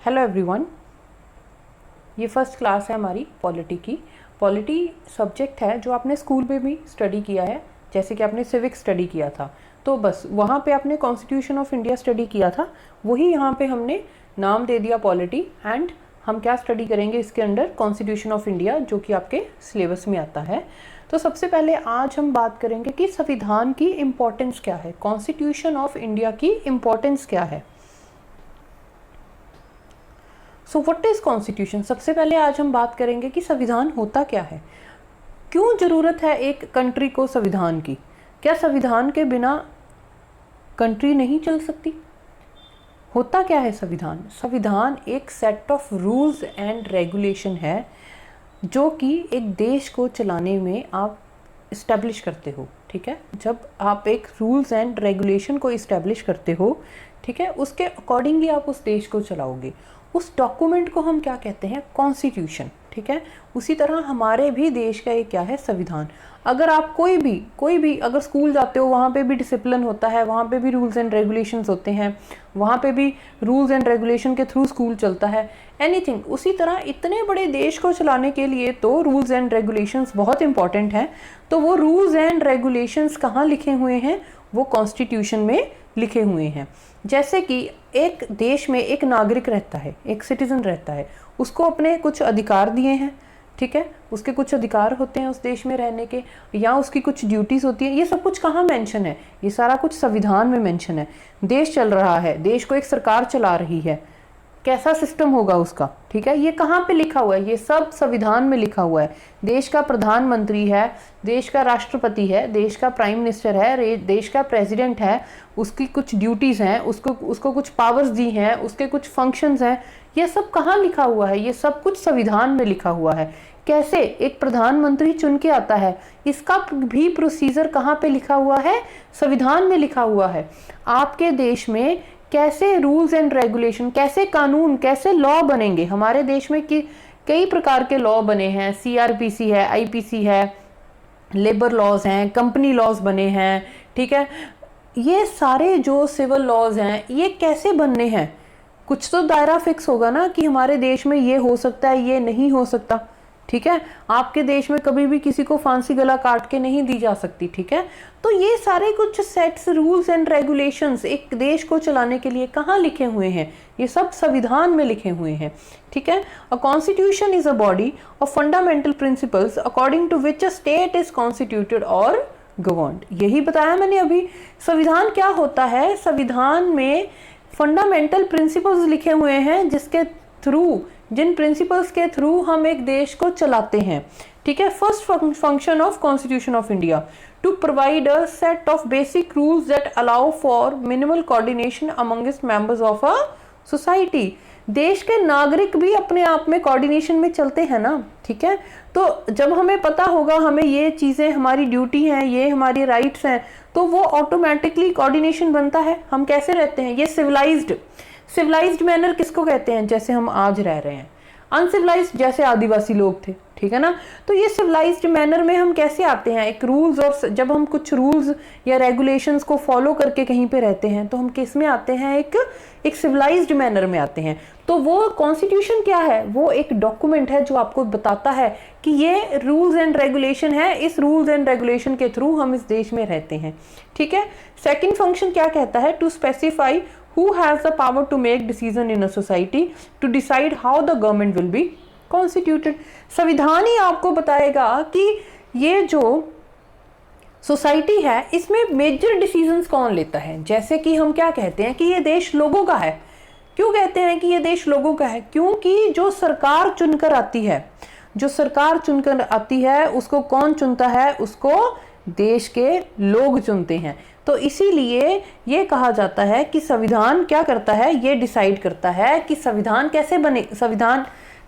Hello everyone, ये first class है हमारी पॉलिटी की। पॉलिटी सब्जेक्ट है जो आपने स्कूल में भी स्टडी किया है, जैसे कि आपने सिविक स्टडी किया था। तो बस वहाँ पे आपने कॉन्स्टिट्यूशन ऑफ इंडिया स्टडी किया था, वही यहाँ पे हमने नाम दे दिया पॉलिटी। एंड हम क्या स्टडी करेंगे इसके अंडर, कॉन्स्टिट्यूशन ऑफ इंडिया, जो कि आपके सिलेबस में आता है। तो सबसे पहले आज हम बात करेंगे कि संविधान की इम्पोर्टेंस क्या है, कॉन्स्टिट्यूशन ऑफ इंडिया की इम्पोर्टेंस क्या है। So what is constitution. सबसे पहले आज हम बात करेंगे कि संविधान होता क्या है, क्यों जरूरत है एक कंट्री को संविधान की, क्या संविधान के बिना कंट्री नहीं चल सकती। होता क्या है संविधान। संविधान एक set of rules and regulation है जो कि एक देश को चलाने में आप इस्टेब्लिश करते हो। ठीक है, जब आप एक रूल्स एंड रेगुलेशन को इस्टेब्लिश करते हो, ठीक है, उसके अकॉर्डिंगली आप उस देश को चलाओगे। उस डॉक्यूमेंट को हम क्या कहते हैं, कॉन्स्टिट्यूशन। ठीक है, उसी तरह हमारे भी देश का एक क्या है, संविधान। अगर आप कोई भी अगर स्कूल जाते हो, वहाँ पे भी डिसिप्लिन होता है, वहाँ पे भी रूल्स एंड रेगुलेशंस होते हैं, वहाँ पे भी रूल्स एंड रेगुलेशन के थ्रू स्कूल चलता है, एनीथिंग। उसी तरह इतने बड़े देश को चलाने के लिए तो रूल्स एंड रेगुलेशंस बहुत इंपॉर्टेंट हैं। तो वो रूल्स एंड रेगुलेशंस कहाँ लिखे हुए हैं, वो कॉन्स्टिट्यूशन में लिखे हुए हैं। जैसे कि एक देश में एक नागरिक रहता है, एक सिटीजन रहता है, उसको अपने कुछ अधिकार दिए हैं। ठीक है, उसके कुछ अधिकार होते हैं उस देश में रहने के, या उसकी कुछ ड्यूटीज होती हैं। ये सब कुछ कहाँ मेंशन है, ये सारा कुछ संविधान में मेंशन है। देश चल रहा है, देश को एक सरकार चला रही है, कैसा सिस्टम होगा उसका। ठीक है, ये कहाँ पे लिखा हुआ है, ये सब संविधान में लिखा हुआ है। देश का प्रधानमंत्री है, देश का राष्ट्रपति है, देश का प्राइम मिनिस्टर है, देश का प्रेसिडेंट है, उसकी कुछ ड्यूटीज हैं, उसको कुछ पावर्स दी हैं, उसके कुछ फंक्शंस हैं। ये सब कहाँ लिखा हुआ है, ये सब कुछ संविधान में लिखा हुआ है। कैसे एक प्रधानमंत्री चुन के आता है, इसका भी प्रोसीजर कहाँ पे लिखा हुआ है, संविधान में लिखा हुआ है। आपके देश में कैसे रूल्स एंड रेगुलेशन, कैसे कानून, कैसे लॉ बनेंगे। हमारे देश में कि कई प्रकार के लॉ बने हैं, सीआरपीसी है, आईपीसी है, लेबर लॉज हैं, कंपनी लॉज बने हैं। ठीक है, ये सारे जो सिविल लॉज हैं, ये कैसे बनने हैं। कुछ तो दायरा फिक्स होगा ना कि हमारे देश में ये हो सकता है, ये नहीं हो सकता। ठीक है, आपके देश में कभी भी किसी को फांसी गला काट के नहीं दी जा सकती। ठीक है, तो ये सारे कुछ सेट्स, रूल्स एंड रेगुलेशंस एक देश को चलाने के लिए कहाँ लिखे हुए हैं, ये सब संविधान में लिखे हुए हैं। ठीक है, a constitution is a body of fundamental principles according to which a state is constituted और गवर्नड। यही बताया मैंने अभी। संविधान क्या होता है, संविधान में फंडामेंटल प्रिंसिपल्स लिखे हुए हैं जिसके थ्रू, जिन प्रिंसिपल्स के थ्रू हम एक देश को चलाते हैं। ठीक है, first function of constitution of India to provide a set of basic rules that allow for minimal coordination amongst members of a society. देश के नागरिक भी अपने आप में कोऑर्डिनेशन में चलते हैं ना। ठीक है, तो जब हमें पता होगा हमें ये चीजें हमारी ड्यूटी हैं, ये हमारी राइट्स हैं, तो वो ऑटोमेटिकली कोऑर्डिनेशन बनता है। हम कैसे रहते हैं, ये सिविलाइज्ड मैनर किसको कहते हैं, जैसे हम आज रह रहे हैं। अनसिविलाइज्ड जैसे आदिवासी लोग थे। ठीक है ना, तो ये सिविलाइज्ड मैनर में हम कैसे आते हैं, एक रूल्स, और जब हम कुछ रूल्स या रेगुलेशंस को फॉलो करके कहीं पे रहते हैं तो हम किस में आते हैं, एक सिविलाइज्ड मैनर में आते हैं। तो वो कॉन्स्टिट्यूशन क्या है, वो एक डॉक्यूमेंट है जो आपको बताता है कि ये रूल्स एंड रेगुलेशन है, इस रूल्स एंड रेगुलेशन के थ्रू हम इस देश में रहते हैं। ठीक है, सेकेंड फंक्शन क्या कहता है, to specify who has the power to make decision in a society to decide how the government will be constituted। संविधान ही आपको बताएगा कि ये जो सोसाइटी है इसमें मेजर डिसीजंस कौन लेता है। जैसे कि हम क्या कहते हैं कि ये देश लोगों का है। क्यों कहते हैं कि ये देश लोगों का है, क्योंकि जो सरकार चुनकर आती है, जो सरकार चुनकर आती है उसको कौन चुनता है, उसको देश के लोग चुनते हैं। तो इसीलिए ये कहा जाता है कि संविधान क्या करता है, ये डिसाइड करता है कि संविधान कैसे बने।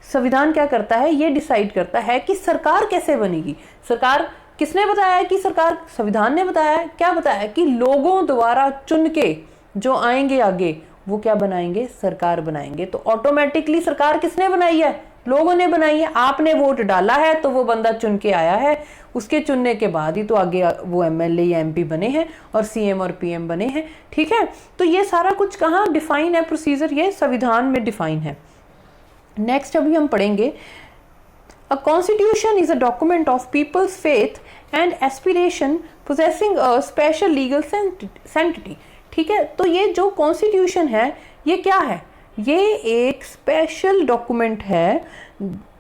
संविधान क्या करता है, ये डिसाइड करता है कि सरकार कैसे बनेगी। सरकार किसने बताया है कि सरकार, संविधान ने बताया है। क्या बताया है कि लोगों द्वारा चुन के जो आएंगे आगे वो क्या बनाएंगे, सरकार बनाएंगे। तो ऑटोमेटिकली सरकार किसने बनाई है, लोगों ने बनाई है, आपने वोट डाला है तो वो बंदा चुन के आया है, उसके चुनने के बाद ही तो आगे वो एमएलए या एमपी बने हैं और सीएम और पीएम बने हैं। ठीक है, तो ये सारा कुछ कहाँ डिफाइन है, प्रोसीजर ये संविधान में डिफाइन है। नेक्स्ट अभी हम पढ़ेंगे, a constitution is a document of people's faith and aspiration possessing a special legal sanctity. ठीक है, तो ये जो कॉन्स्टिट्यूशन है ये क्या है, ये एक स्पेशल डॉक्यूमेंट है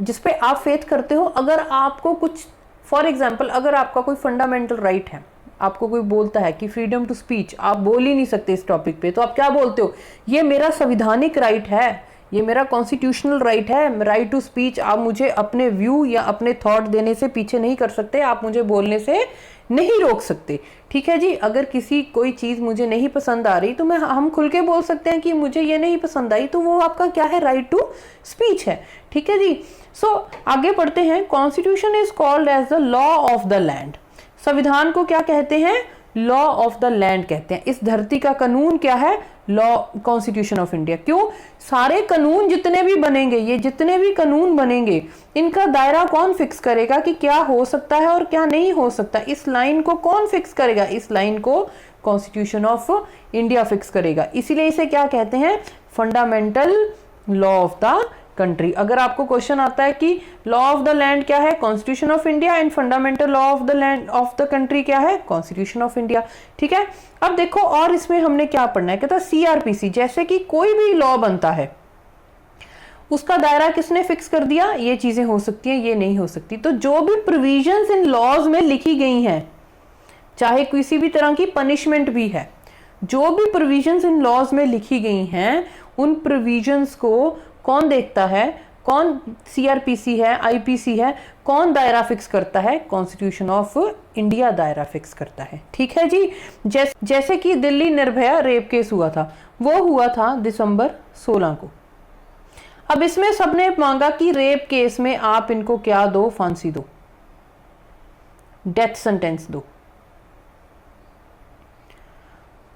जिसपे आप फेथ करते हो। अगर आपको कुछ, फॉर एग्जांपल, अगर आपका कोई फंडामेंटल राइट है, आपको कोई बोलता है कि फ्रीडम टू स्पीच, आप बोल ही नहीं सकते इस टॉपिक पे, तो आप क्या बोलते हो, ये मेरा संविधानिक राइट है, ये मेरा कॉन्स्टिट्यूशनल राइट है, राइट टू स्पीच। आप मुझे अपने व्यू या अपने थॉट देने से पीछे नहीं कर सकते, आप मुझे बोलने से नहीं रोक सकते। ठीक है जी, अगर किसी कोई चीज मुझे नहीं पसंद आ रही तो हम खुल के बोल सकते हैं कि मुझे ये नहीं पसंद आई, तो वो आपका क्या है, राइट टू स्पीच है। ठीक है जी, सो आगे पढ़ते हैं। Constitution is called as the law of the land. संविधान को क्या कहते हैं, लॉ ऑफ द लैंड कहते हैं। इस धरती का कानून क्या है, लॉ, कॉन्स्टिट्यूशन ऑफ इंडिया। क्यों, सारे कानून जितने भी बनेंगे, ये जितने भी कानून बनेंगे, इनका दायरा कौन फिक्स करेगा कि क्या हो सकता है और क्या नहीं हो सकता, इस लाइन को कौन फिक्स करेगा, इस लाइन को कॉन्स्टिट्यूशन ऑफ इंडिया फिक्स करेगा। इसीलिए इसे क्या कहते हैं, fundamental law of the country. अगर आपको क्वेश्चन आता है कि लॉ ऑफ द लैंड क्या है, constitution of India, and fundamental law of the land of the country क्या है, कॉन्स्टिट्यूशन ऑफ इंडिया। ठीक है, अब देखो और इसमें हमने क्या पढ़ना है, कहता है सीआरपीसी, जैसे कि कोई भी लॉ बनता है उसका दायरा किसने फिक्स कर दिया, ये चीजें हो सकती हैं, ये नहीं हो सकती। तो जो भी प्रोविजंस इन लॉज में लिखी गई हैं, चाहे किसी भी तरह की पनिशमेंट भी है, जो भी प्रोविजंस इन लॉज में लिखी गई हैं, उन प्रोविजंस को कौन देखता है, कौन, सीआरपीसी है, आईपीसी है, कौन दायरा फिक्स करता है, कॉन्स्टिट्यूशन ऑफ इंडिया दायरा फिक्स करता है। ठीक है जी, जैसे कि दिल्ली निर्भया रेप केस हुआ था, वो हुआ था दिसंबर 16 को। अब इसमें सबने मांगा कि रेप केस में आप इनको क्या दो, फांसी दो, डेथ सेंटेंस दो।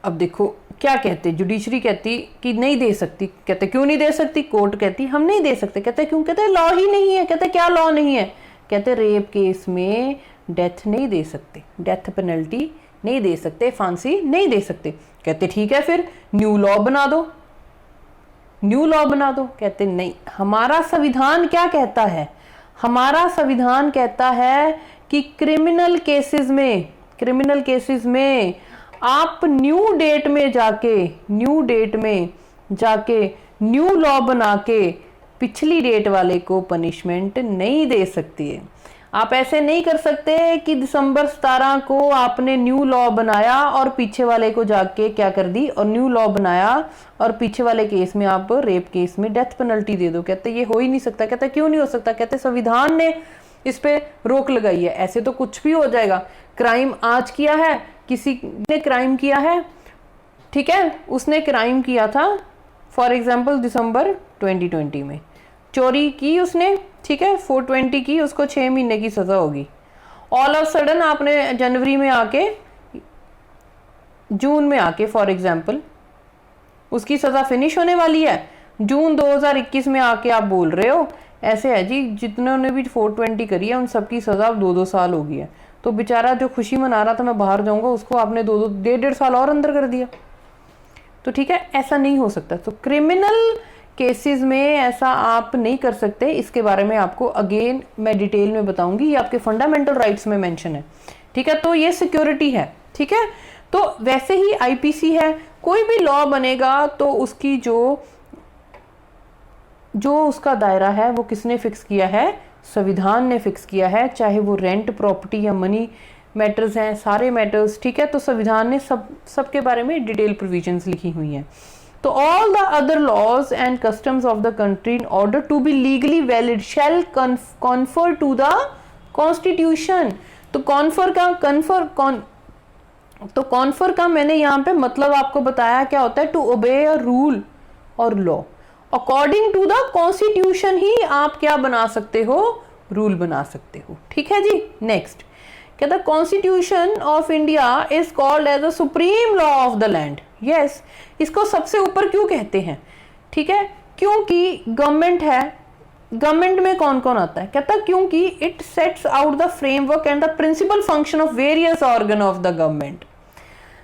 अब देखो क्या कहते, जुडिशरी कहती कि नहीं दे सकती, कहते क्यों नहीं दे सकती, कोर्ट कहती हम नहीं दे सकते, कहते क्यों, कहते लॉ ही नहीं है, कहते क्या लॉ नहीं है, कहते रेप केस में डेथ नहीं दे सकते, डेथ पेनल्टी नहीं दे सकते, फांसी नहीं दे सकते। कहते ठीक है फिर न्यू लॉ बना दो, न्यू लॉ बना दो। कहते नहीं, हमारा संविधान क्या कहता है, हमारा संविधान कहता है कि क्रिमिनल केसेस में आप न्यू डेट में जाके न्यू लॉ बना के पिछली डेट वाले को पनिशमेंट नहीं दे सकती है। आप ऐसे नहीं कर सकते कि दिसंबर 17 को आपने न्यू लॉ बनाया और पीछे वाले को जाके क्या कर दी, और न्यू लॉ बनाया और पीछे वाले केस में आप रेप केस में डेथ पेनल्टी दे दो। कहते ये हो ही नहीं सकता। कहते क्यों नहीं हो सकता, कहते संविधान ने इस पे रोक लगाई है, ऐसे तो कुछ भी हो जाएगा। क्राइम आज किया है, किसी ने क्राइम किया है, ठीक है, उसने क्राइम किया था फॉर एग्जाम्पल दिसंबर 2020 में चोरी की उसने, ठीक है, 420 की, उसको 6 महीने की सजा होगी। ऑल ऑफ सडन आपने जनवरी में आके, जून में आके फॉर एग्जाम्पल उसकी सजा फिनिश होने वाली है, जून 2021 में आके आप बोल रहे हो ऐसे है जी, जितने भी 420 करी है उन सबकी सजा 2-2 साल हो गई है। तो बेचारा जो खुशी मना रहा था मैं बाहर जाऊंगा, उसको आपने 2-1.5 साल और अंदर कर दिया। तो ठीक है, ऐसा नहीं हो सकता। तो क्रिमिनल केसेस में ऐसा आप नहीं कर सकते। इसके बारे में आपको अगेन मैं डिटेल में बताऊंगी, ये आपके फंडामेंटल राइट्स में मेंशन है। ठीक है, तो ये सिक्योरिटी है। ठीक है, तो वैसे ही आईपीसी है, कोई भी लॉ बनेगा तो उसकी जो उसका दायरा है वो किसने फिक्स किया है, संविधान ने फिक्स किया है। चाहे वो रेंट, प्रॉपर्टी या मनी मैटर्स हैं, सारे मैटर्स, ठीक है, तो संविधान ने सबके बारे में डिटेल प्रोविजंस लिखी हुई हैं। तो all the other laws and customs of the country in order to be legally valid shall confer to the constitution. तो कॉन्फर का मैंने यहाँ पे मतलब आपको बताया क्या होता है, टू ओबे अ रूल और law according to the constitution ही आप क्या बना सकते हो, रूल बना सकते हो। ठीक है जी, नेक्स्ट कहता constitution of India is called as the supreme law of the land. Yes, इसको सबसे ऊपर क्यों कहते हैं, ठीक है, क्योंकि गवर्नमेंट है, गवर्नमेंट में कौन कौन आता है? कहता क्योंकि it sets out the framework and the principle function of various organ of the government.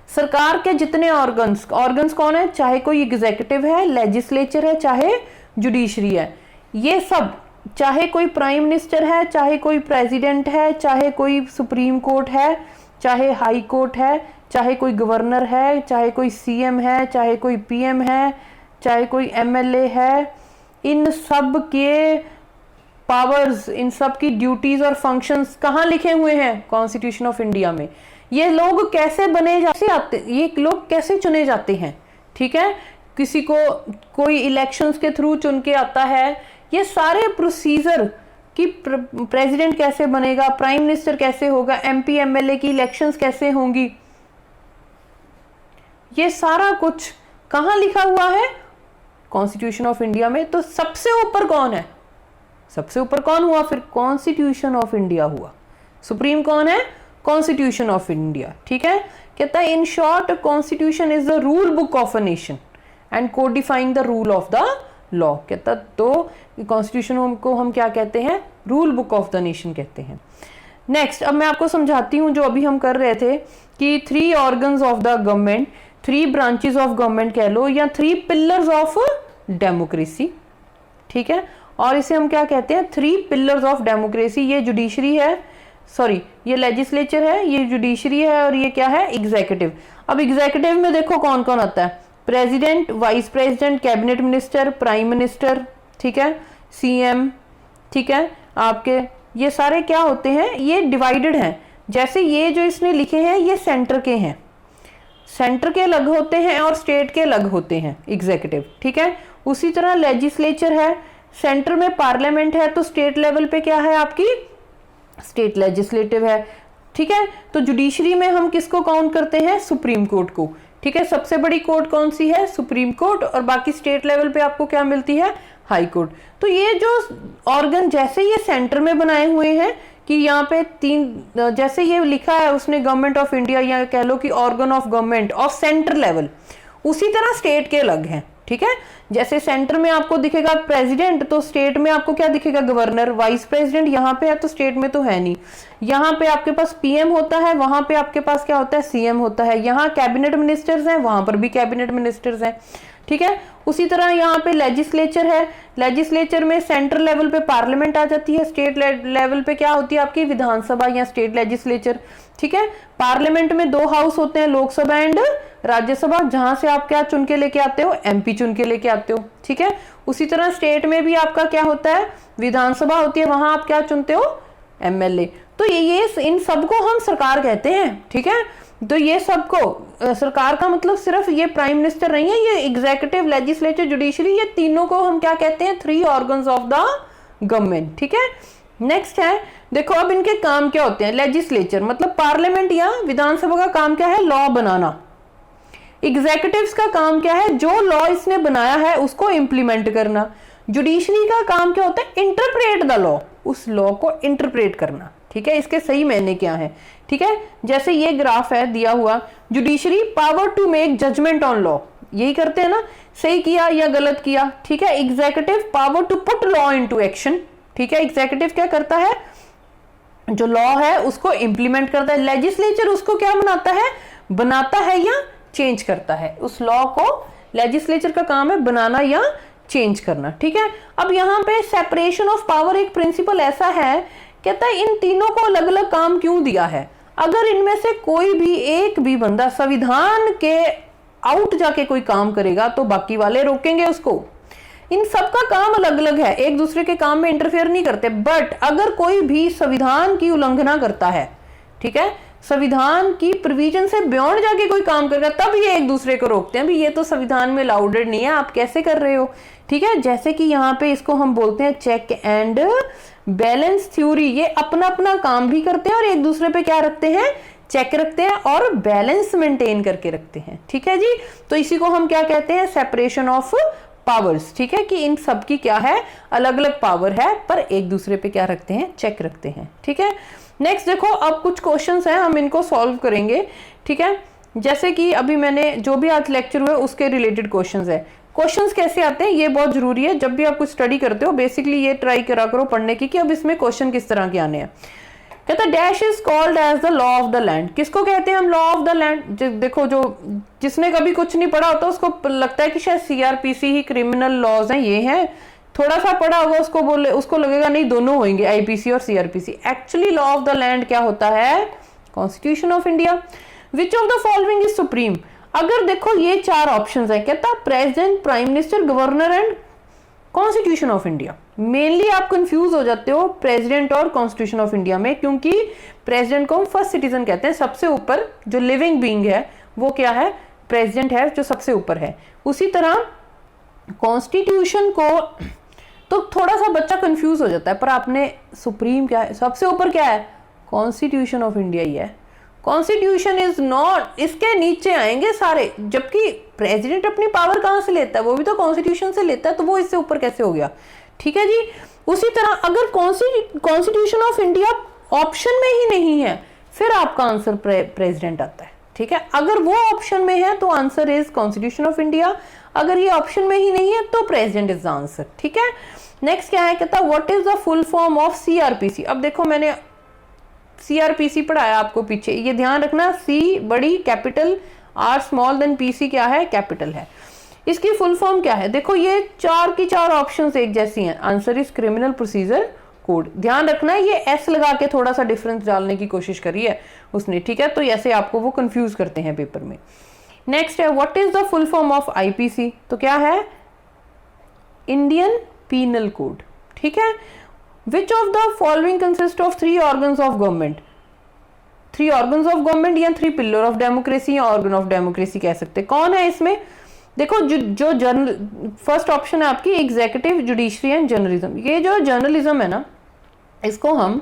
सरकार के जितने ऑर्गन्स कौन है, चाहे कोई एग्जीक्यूटिव है, लेजिस्लेचर है, चाहे जुडिशरी है, ये सब, चाहे कोई प्राइम मिनिस्टर है, चाहे कोई प्रेसिडेंट है, चाहे कोई सुप्रीम कोर्ट है, चाहे हाई कोर्ट है, चाहे कोई गवर्नर है, चाहे कोई सीएम है, चाहे कोई पीएम है, चाहे कोई एमएलए है, इन सब के पावर्स, इन सब की ड्यूटीज और फंक्शंस कहाँ लिखे हुए हैं? कॉन्स्टिट्यूशन ऑफ इंडिया में। ये लोग कैसे बने जाते आते, ये लोग कैसे चुने जाते हैं? ठीक है, किसी को कोई इलेक्शंस के थ्रू चुन के आता है, ये सारे प्रोसीजर कि प्रेसिडेंट कैसे बनेगा, प्राइम मिनिस्टर कैसे होगा, एमपी एमएलए की इलेक्शंस कैसे होंगी, ये सारा कुछ कहाँ लिखा हुआ है? कॉन्स्टिट्यूशन ऑफ इंडिया में। तो सबसे ऊपर कौन है? सबसे ऊपर कौन हुआ फिर? कॉन्स्टिट्यूशन ऑफ इंडिया हुआ। सुप्रीम कौन है? Constitution of India. ठीक है, कहता है in short constitution is the rule book of a nation and codifying the rule of the law. कहता तो कॉन्स्टिट्यूशन को हम क्या कहते हैं? Rule book of the nation कहते हैं। नेक्स्ट, अब मैं आपको समझाती हूं जो अभी हम कर रहे थे कि 3 organs of the government, 3 branches of government कह लो, या 3 पिलर्स ऑफ डेमोक्रेसी। ठीक है, और इसे हम क्या कहते हैं? 3 पिलर्स ऑफ डेमोक्रेसी। ये जुडिशरी है, सॉरी ये लेजिस्लेचर है, ये जुडिशरी है, और ये क्या है? एग्जीक्यूटिव। अब एग्जीक्यूटिव में देखो कौन कौन आता है? President, vice president, cabinet minister, prime minister, ठीक है, सीएम। ठीक है, आपके ये सारे क्या होते हैं? ये डिवाइडेड हैं। जैसे ये जो इसने लिखे हैं ये सेंटर के हैं, सेंटर के अलग होते हैं और स्टेट के अलग होते हैं एग्जीक्यूटिव। ठीक है, उसी तरह लेजिस्लेचर है, सेंटर में पार्लियामेंट है, तो स्टेट लेवल पे क्या है आपकी? स्टेट लेजिस्लेटिव है। ठीक है, तो जुडिशरी में हम किसको काउंट करते हैं? सुप्रीम कोर्ट को। ठीक है, सबसे बड़ी कोर्ट कौन सी है? Supreme court. और बाकी स्टेट लेवल पे आपको क्या मिलती है? High court. तो ये जो ऑर्गन जैसे ये सेंटर में बनाए हुए हैं कि यहाँ पे 3, जैसे ये लिखा है उसने गवर्नमेंट ऑफ इंडिया, या कह लो कि organ of government of centre level, उसी तरह स्टेट के अलग हैं। ठीक है, जैसे सेंटर में आपको दिखेगा प्रेसिडेंट, तो स्टेट में आपको क्या दिखेगा? गवर्नर। वाइस प्रेसिडेंट यहाँ पे है तो स्टेट में तो है नहीं। यहाँ पे आपके पास पीएम होता है, वहां पे आपके पास क्या होता है? सीएम होता है। यहाँ कैबिनेट मिनिस्टर्स हैं, वहां पर भी कैबिनेट मिनिस्टर्स हैं। ठीक है, उसी तरह यहाँ पे लेजिस्लेचर है, लेजिस्लेचर में सेंट्रल लेवल पे पार्लियामेंट आ जाती है, स्टेट लेवल पे क्या होती है आपकी? विधानसभा या स्टेट लेजिस्लेचर। ठीक है, पार्लियामेंट में 2 हाउस होते हैं, लोकसभा एंड राज्यसभा, जहां से आप क्या चुन के लेके आते हो? एमपी चुन के लेके आते हो। ठीक है, उसी तरह स्टेट में भी आपका क्या होता है? विधानसभा होती है, वहां आप क्या चुनते हो? एमएलए। तो ये इन सबको हम सरकार कहते हैं। ठीक है, तो ये सबको सरकार का मतलब सिर्फ ये प्राइम मिनिस्टर नहीं है, ये एग्जीक्यूटिव, लेजिस्लेचर, जुडिशरी, ये तीनों को हम क्या कहते हैं? 3 ऑर्गन्स ऑफ द गवर्नमेंट। ठीक है, नेक्स्ट है, देखो अब इनके काम क्या होते हैं? लेजिस्लेचर मतलब पार्लियामेंट या विधानसभा का काम क्या है? लॉ बनाना। एग्जीक्यूटिव्स का काम क्या है? जो लॉ इसने बनाया है उसको इंप्लीमेंट करना। जुडिशरी का काम क्या होता है? इंटरप्रेट द लॉ, उस लॉ को इंटरप्रेट करना। ठीक है, इसके सही मायने क्या है? ठीक है, जैसे ये ग्राफ है दिया हुआ, judiciary power to make judgement on law, यही करते हैं ना, सही किया या गलत किया। ठीक है, executive power to put law into action. ठीक है, एग्जीक्यूटिव क्या करता है? जो लॉ है उसको इंप्लीमेंट करता है। लेजिस्लेचर उसको क्या बनाता है या चेंज करता है। उस लॉ को लेजिस्लेचर का काम है बनाना या चेंज करना। ठीक है, अब यहाँ पे सेपरेशन ऑफ पावर एक प्रिंसिपल ऐसा है, कहता है इन तीनों को अलग अलग काम क्यों दिया है? अगर इनमें से कोई भी एक भी बंदा संविधान के आउट जाके कोई काम करेगा तो बाकी वाले रोकेंगे उसको। इन सबका काम अलग अलग है, एक दूसरे के काम में इंटरफेयर नहीं करते। बट अगर कोई भी संविधान की उल्लंघना करता है, ठीक है, संविधान की प्रोविजन से बियॉन्ड जाके कोई काम करेगा, तब ये एक दूसरे को रोकते हैं, भी ये तो संविधान में अलाउडेड नहीं है, आप कैसे कर रहे हो। ठीक है, जैसे कि यहाँ पे इसको हम बोलते हैं चेक एंड बैलेंस थ्योरी। ये अपना अपना काम भी करते हैं और एक दूसरे पे क्या रखते हैं? चेक रखते हैं और बैलेंस मेंटेन करके रखते हैं। ठीक है जी, तो इसी को हम क्या कहते हैं? Separation of powers. ठीक है, कि इन सब की क्या है? अलग अलग पावर है, पर एक दूसरे पे क्या रखते हैं? चेक रखते हैं। ठीक है, नेक्स्ट देखो, अब कुछ क्वेश्चंस हैं, हम इनको सॉल्व करेंगे। ठीक है, जैसे कि अभी मैंने जो भी आज लेक्चर हुए उसके रिलेटेड क्वेश्चंस है। क्वेश्चंस कैसे आते हैं ये बहुत जरूरी है, जब भी आप कुछ स्टडी करते हो बेसिकली ये ट्राई करा करो पढ़ने की कि अब इसमें क्वेश्चन किस तरह के आने हैं। कहता है dash is called as the law of the land. किसको कहते हैं हम लॉ ऑफ द लैंड? देखो जो जिसने कभी कुछ नहीं पढ़ा होता उसको लगता है कि शायद सीआरपीसी ही क्रिमिनल लॉज हैं, ये हैं। थोड़ा सा पढ़ा होगा उसको लगेगा नहीं दोनों होंगे, आईपीसी और CrPC. Actually law of the land क्या होता है? Constitution of India. Which of the following is supreme? अगर देखो ये 4 ऑप्शंस है, कहता president, prime minister, governor and constitution of India. Mainly आप कंफ्यूज हो जाते हो प्रेसिडेंट और कॉन्स्टिट्यूशन ऑफ इंडिया में, क्योंकि प्रेसिडेंट को हम फर्स्ट सिटीजन कहते हैं, सबसे ऊपर जो लिविंग बीइंग है वो क्या है? प्रेसिडेंट है, जो सबसे ऊपर है। उसी तरह कॉन्स्टिट्यूशन को तो थोड़ा सा बच्चा कंफ्यूज हो जाता है, पर आपने सुप्रीम क्या है? सबसे ऊपर क्या है? कॉन्स्टिट्यूशन ऑफ इंडिया ही है। कॉन्स्टिट्यूशन इज नॉट, इसके नीचे आएंगे सारे, जबकि प्रेसिडेंट अपनी पावर कहां से लेता है? वो भी तो कॉन्स्टिट्यूशन से लेता है, तो वो इससे ऊपर कैसे हो गया? ठीक है जी। उसी तरह अगर कॉन्स्टिट्यूशन ऑफ इंडिया ऑप्शन में ही नहीं है फिर आपका आंसर प्रेसिडेंट आता है। ठीक है, अगर वो ऑप्शन में है तो answer is constitution of India, अगर ये ऑप्शन में ही नहीं है तो प्रेसिडेंट इज द आंसर। ठीक है, नेक्स्ट क्या है? कहता what is the full form of CrPC. अब देखो मैंने सीआरपीसी पढ़ाया आपको पीछे, ये ध्यान रखना, सी बड़ी capital, R small, then PC क्या है? कैपिटल है। इसकी फुल फॉर्म क्या है? देखो ये 4 की 4 ऑप्शंस एक जैसी हैं। Answer is criminal procedure code. ध्यान रखना है ये एस लगा के थोड़ा सा डिफरेंस डालने की कोशिश करी है उसने। ठीक है, तो ऐसे आपको वो कंफ्यूज करते हैं पेपर में। नेक्स्ट है what is the full form of IPC. तो क्या है? Indian penal code. ठीक है, which of the following consist of 3 organs of government. 3 organs of government या 3 पिलर ऑफ डेमोक्रेसी या ऑर्गन ऑफ डेमोक्रेसी कह सकते। कौन है इसमें? देखो जो जर्नल फर्स्ट ऑप्शन है आपकी एग्जीक्यूटिव, जुडिशरी एंड जर्नलिज्म। ये जो जर्नलिज्म है ना, इसको हम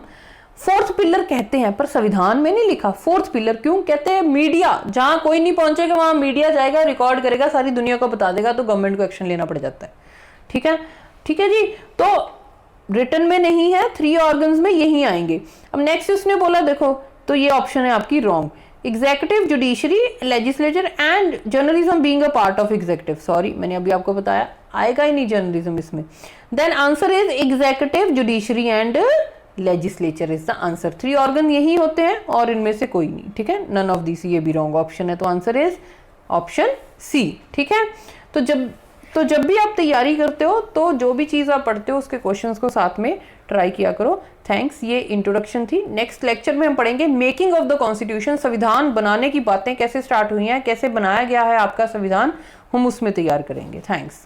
4th पिलर कहते हैं, पर संविधान में नहीं लिखा 4th पिलर। क्यों कहते हैं? मीडिया, जहां कोई नहीं पहुंचेगा वहां मीडिया जाएगा, रिकॉर्ड करेगा, सारी दुनिया को बता देगा, तो गवर्नमेंट को एक्शन लेना पड़ जाता है। ठीक है, ठीक है जी। तो रिटन में नहीं है, 3 ऑर्गन्स में यही आएंगे। अब नेक्स्ट उसने बोला देखो, तो ये ऑप्शन है आपकी wrong. Executive, judiciary, legislature and journalism being a part of executive. Sorry, मैंने अभी आपको बताया आएगा ही नहीं जर्नलिज्म इसमें। Then answer is executive, judiciary and legislature is the answer. 3 organ यही होते हैं और इनमें से कोई नहीं। ठीक है, नन ऑफ दिस, ये भी रॉन्ग ऑप्शन है, तो आंसर इज ऑप्शन सी। ठीक है, तो जब भी आप तैयारी करते हो तो जो भी चीज़ आप पढ़ते हो उसके क्वेश्चंस को साथ में ट्राई किया करो। थैंक्स, ये इंट्रोडक्शन थी। नेक्स्ट लेक्चर में हम पढ़ेंगे मेकिंग ऑफ द कॉन्स्टिट्यूशन, संविधान बनाने की बातें कैसे स्टार्ट हुई हैं, कैसे बनाया गया है आपका संविधान, हम उसमें तैयार करेंगे। थैंक्स।